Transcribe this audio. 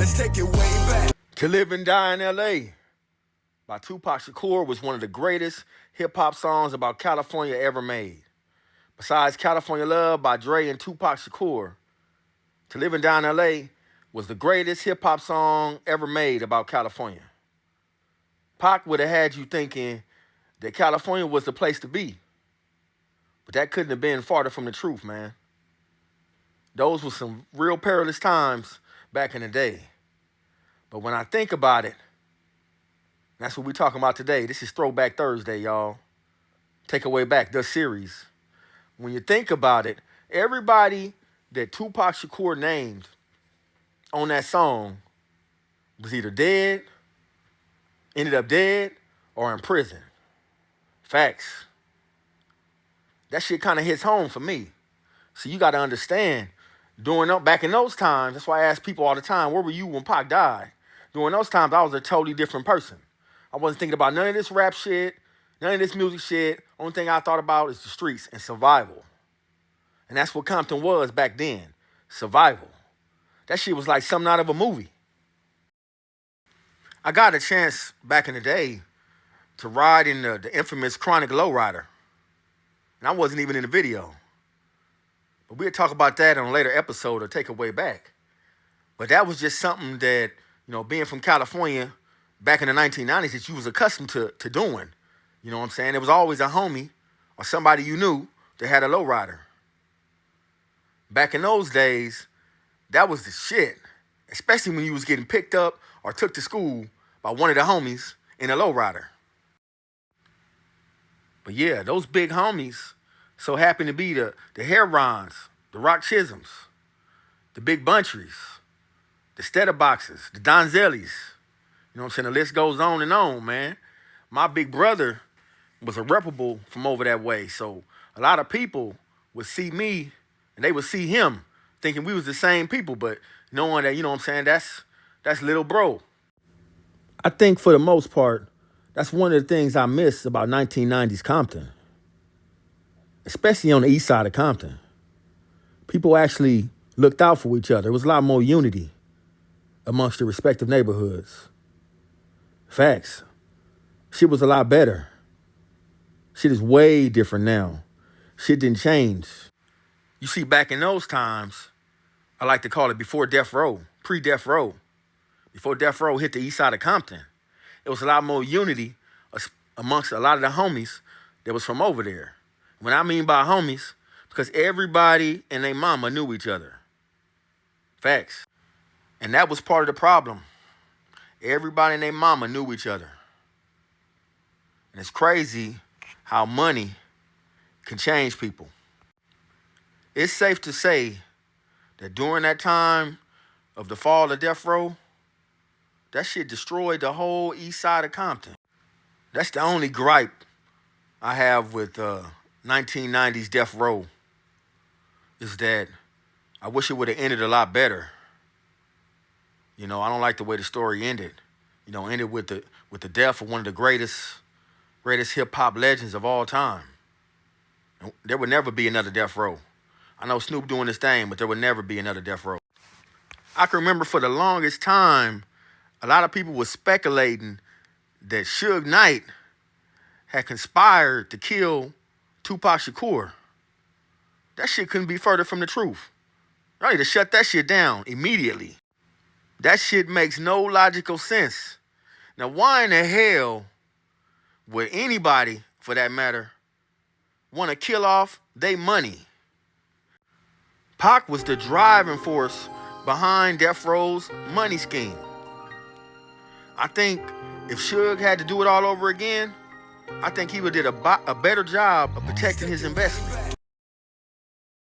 Let's take it way back. To Live and Die in L.A. by Tupac Shakur was one of the greatest hip-hop songs about California ever made. Besides California Love by Dre and Tupac Shakur, To Live and Die in L.A. was the greatest hip-hop song ever made about California. Pac would have had you thinking that California was the place to be. But that couldn't have been farther from the truth, man. Those were some real perilous times back in the day. But when I think about it, that's what we're talking about today. This is Throwback Thursday, y'all. Takeaway Back, the series. When you think about it, everybody that Tupac Shakur named on that song was either dead, ended up dead, or in prison. Facts. That shit kind of hits home for me. So you got to understand, back in those times, that's why I ask people all the time, where were you when Pac died? During those times, I was a totally different person. I wasn't thinking about none of this rap shit, none of this music shit. Only thing I thought about is the streets and survival. And that's what Compton was back then, survival. That shit was like something out of a movie. I got a chance back in the day to ride in the infamous Chronic Lowrider. And I wasn't even in the video. But we'll talk about that on a later episode or Takeaway Back. But that was just something that, being from California back in the 1990s, that you was accustomed to doing. You know what I'm saying? There was always a homie or somebody you knew that had a lowrider. Back in those days, that was the shit. Especially when you was getting picked up or took to school by one of the homies in a lowrider. But yeah, those big homies so happened to be the Herons, the Rock Chisholms, the Big Buntrys, the Stettaboxes, the Donzellis. You know what I'm saying? The list goes on and on, man. My big brother was a reputable from over that way. So a lot of people would see me and they would see him thinking we was the same people, but knowing that, that's little bro. I think for the most part, that's one of the things I miss about 1990's Compton, especially on the east side of Compton. People actually looked out for each other. There was a lot more unity amongst the respective neighborhoods. Facts. Shit was a lot better. Shit is way different now. Shit didn't change. You see, back in those times, I like to call it before Death Row, pre-Death Row. Before Death Row hit the east side of Compton, it was a lot more unity amongst a lot of the homies that was from over there. What I mean by homies, because everybody and their mama knew each other. Facts. And that was part of the problem. Everybody and their mama knew each other. And it's crazy how money can change people. It's safe to say that during that time of the fall of Death Row, that shit destroyed the whole east side of Compton. That's the only gripe I have with 1990's Death Row, is that I wish it would have ended a lot better. I don't like the way the story ended. Ended with the death of one of the greatest hip hop legends of all time. And there would never be another Death Row. I know Snoop doing his thing, but there would never be another Death Row. I can remember for the longest time, a lot of people were speculating that Suge Knight had conspired to kill Tupac Shakur. That shit couldn't be further from the truth. I need to shut that shit down immediately. That shit makes no logical sense. Now, why in the hell would anybody, for that matter, want to kill off their money? Pac was the driving force behind Death Row's money scheme. I think if Suge had to do it all over again, I think he would have did a better job of protecting his investment.